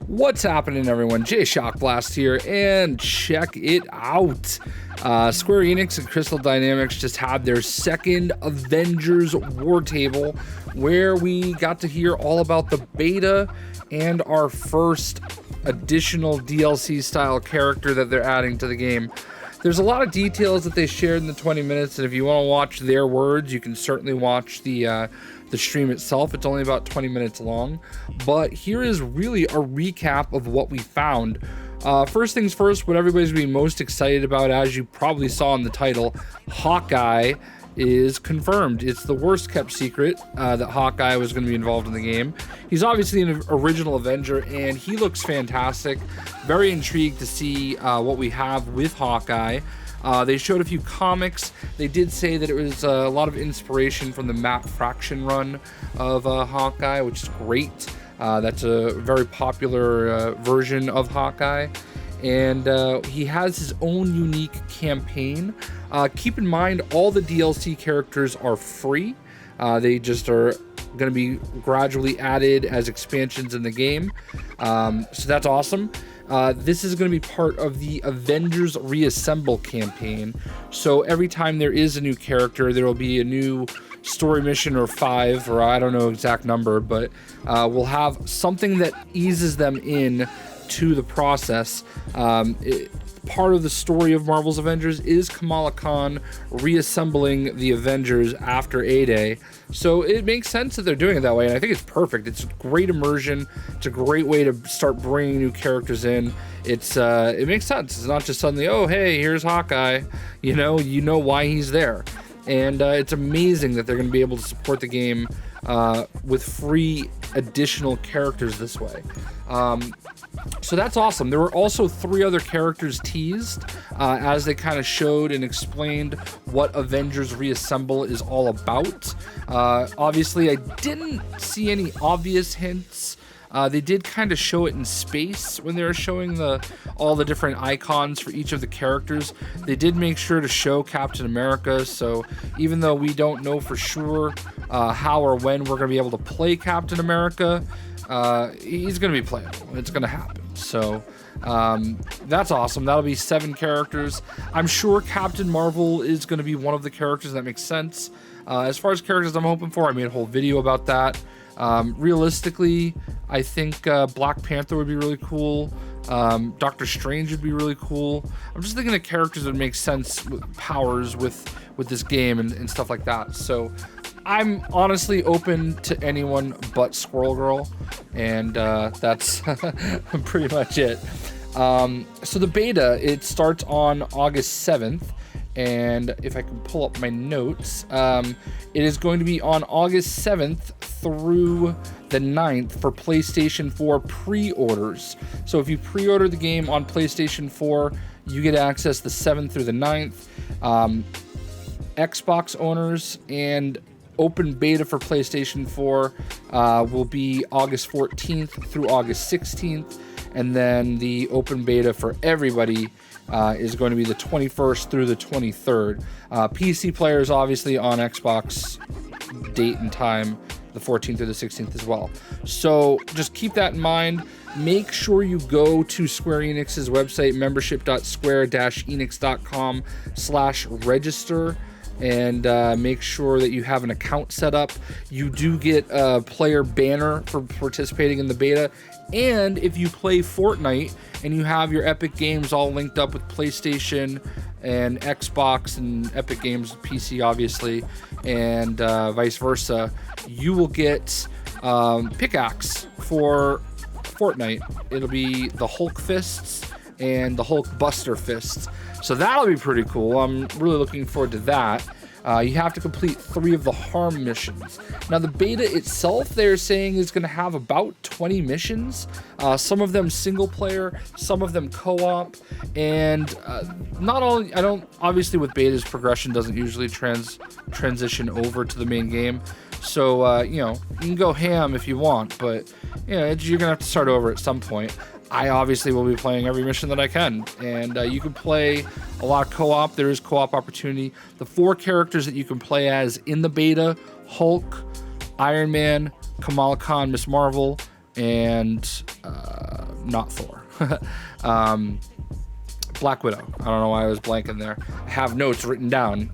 What's happening, everyone? JayShockblast here, and check it out. Square Enix and Crystal Dynamics just had their second Avengers War Table, where we got to hear all about the beta and our first additional DLC style character that they're adding to the game. There's a lot of details that they shared in the 20 minutes, and if you want to watch their words, you can certainly watch the stream itself. It's only about 20 minutes long, but here is really a recap of what we found. First things first, what everybody's being most excited about, as you probably saw in the title, Hawkeye is confirmed. It's the worst kept secret that Hawkeye was going to be involved in the game. He's obviously an original Avenger, and he looks fantastic. Very intrigued to see what we have with Hawkeye. They showed a few comics. They did say that it was a lot of inspiration from the map Fraction run of Hawkeye, which is great. That's a very popular version of Hawkeye. And he has his own unique campaign. Keep in mind, all the DLC characters are free. They just are going to be gradually added as expansions in the game. So that's awesome. This is going to be part of the Avengers Reassemble campaign. So every time there is a new character, there will be a new story mission, or 5, or I don't know exact number, but we'll have something that eases them in to the process. Part of the story of Marvel's Avengers is Kamala Khan reassembling the Avengers after A-Day. So it makes sense that they're doing it that way, and I think it's perfect. It's great immersion. It's a great way to start bringing new characters in. It makes sense. It's not just suddenly, oh, hey, here's Hawkeye. You know why he's there. And it's amazing that they're going to be able to support the game with free additional characters this way. So that's awesome. There were also 3 other characters teased as they kind of showed and explained what Avengers Reassemble is all about. Obviously, I didn't see any obvious hints. They did kind of show it in space when they were showing all the different icons for each of the characters. They did make sure to show Captain America, so even though we don't know for sure how or when we're going to be able to play Captain America, he's going to be playable. It's going to happen. So that's awesome. That'll be 7 characters. I'm sure Captain Marvel is going to be one of the characters. That makes sense. As far as characters I'm hoping for, I made a whole video about that. Realistically, I think Black Panther would be really cool. Doctor Strange would be really cool. I'm just thinking of characters that make sense with powers with this game and stuff like that. So I'm honestly open to anyone but Squirrel Girl, and that's pretty much it. So the beta, it starts on August 7th. And if I can pull up my notes, it is going to be on August 7th through the 9th for PlayStation 4 pre-orders. So if you pre-order the game on PlayStation 4, you get access the 7th through the 9th. Xbox owners and open beta for PlayStation 4 will be August 14th through August 16th. And then the open beta for everybody is going to be the 21st through the 23rd. PC players obviously on Xbox date and time, the 14th through the 16th as well. So just keep that in mind. Make sure you go to Square Enix's website, membership.square-enix.com/register, and make sure that you have an account set up. You do get a player banner for participating in the beta. And if you play Fortnite and you have your Epic Games all linked up with PlayStation and Xbox and Epic Games PC, obviously, and vice versa, you will get Pickaxe for Fortnite. It'll be the Hulk fists and the Hulkbuster fists. So that'll be pretty cool. I'm really looking forward to that. You have to complete 3 of the harm missions. Now, the beta itself, they're saying, is going to have about 20 missions. Some of them single player, some of them co-op, and not all. Obviously with betas, progression doesn't usually transition over to the main game. So you can go ham if you want, but you're gonna have to start over at some point. I obviously will be playing every mission that I can, and you can play a lot of co-op. There is co-op opportunity. The 4 characters that you can play as in the beta: Hulk, Iron Man, Kamala Khan, Miss Marvel, and not Thor. Black Widow. I don't know why I was blanking there. I have notes written down.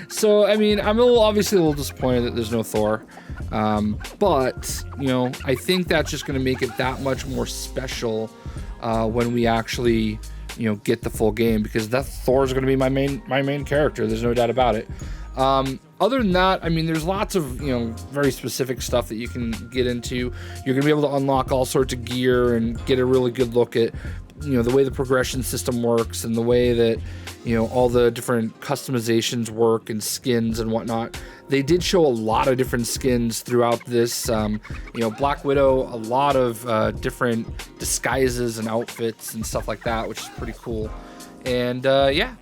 So, I mean, I'm obviously a little disappointed that there's no Thor. But, you know, I think that's just going to make it that much more special when we actually, you know, get the full game, because that Thor is going to be my main character. There's no doubt about it. Other than that, I mean, there's lots of, you know, very specific stuff that you can get into. You're going to be able to unlock all sorts of gear and get a really good look at, you know, the way the progression system works and the way that, you know, all the different customizations work and skins and whatnot. They did show a lot of different skins throughout this. You know, Black Widow, a lot of different disguises and outfits and stuff like that, which is pretty cool. And yeah,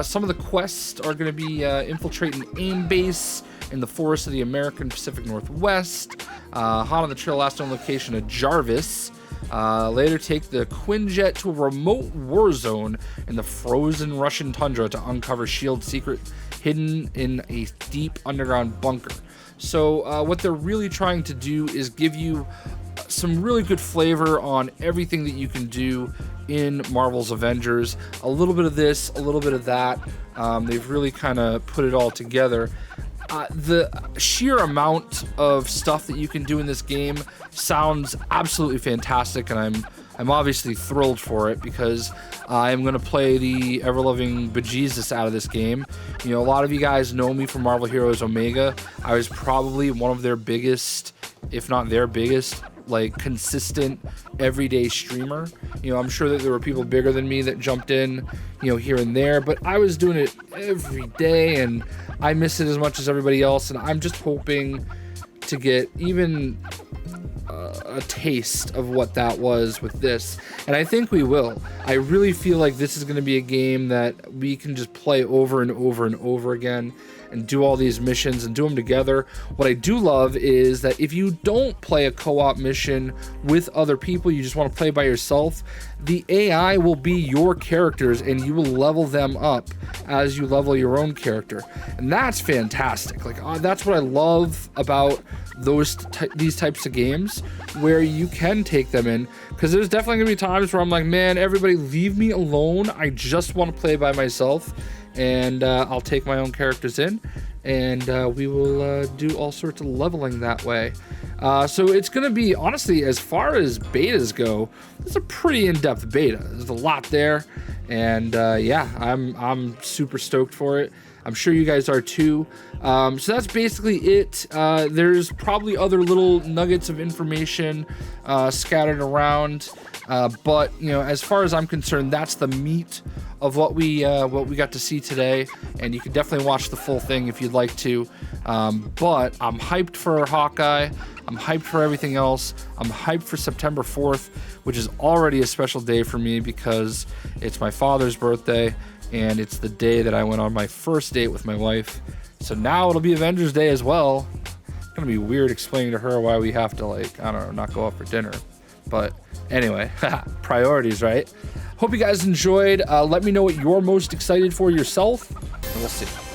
some of the quests are going to be infiltrate an AIM base in the forests of the American Pacific Northwest, hot on the trail last known location of Jarvis. Later take the Quinjet to a remote war zone in the frozen Russian tundra to uncover S.H.I.E.L.D. secret hidden in a deep underground bunker. So what they're really trying to do is give you some really good flavor on everything that you can do in Marvel's Avengers. A little bit of this, a little bit of that. They've really kind of put it all together. The sheer amount of stuff that you can do in this game sounds absolutely fantastic, and I'm obviously thrilled for it, because I'm going to play the ever-loving bejesus out of this game. You know, a lot of you guys know me from Marvel Heroes Omega. I was probably one of their biggest, if not their biggest, like, consistent everyday streamer. You know, I'm sure that there were people bigger than me that jumped in, you know, here and there, but I was doing it every day, and I miss it as much as everybody else. And I'm just hoping to get even a taste of what that was with this, and I think we will. I really feel like this is going to be a game that we can just play over and over and over again and do all these missions and do them together. What I do love is that if you don't play a co-op mission with other people, you just want to play by yourself, the AI will be your characters and you will level them up as you level your own character. And that's fantastic. Like, that's what I love about these types of games, where you can take them in, because there's definitely gonna be times where I'm like, man, everybody leave me alone. I just want to play by myself. And I'll take my own characters in, and we will do all sorts of leveling that way. So it's going to be, honestly, as far as betas go, it's a pretty in-depth beta. There's a lot there, and yeah, I'm super stoked for it. I'm sure you guys are too. So that's basically it. There's probably other little nuggets of information scattered around, but you know, as far as I'm concerned, that's the meat of what we got to see today, and you can definitely watch the full thing if you'd like to. But I'm hyped for Hawkeye. I'm hyped for everything else. I'm hyped for September 4th, which is already a special day for me because it's my father's birthday, and it's the day that I went on my first date with my wife. So now it'll be Avengers Day as well. It's gonna be weird explaining to her why we have to, like, I don't know, not go out for dinner. But anyway, priorities, right? Hope you guys enjoyed. Let me know what you're most excited for yourself, and we'll see.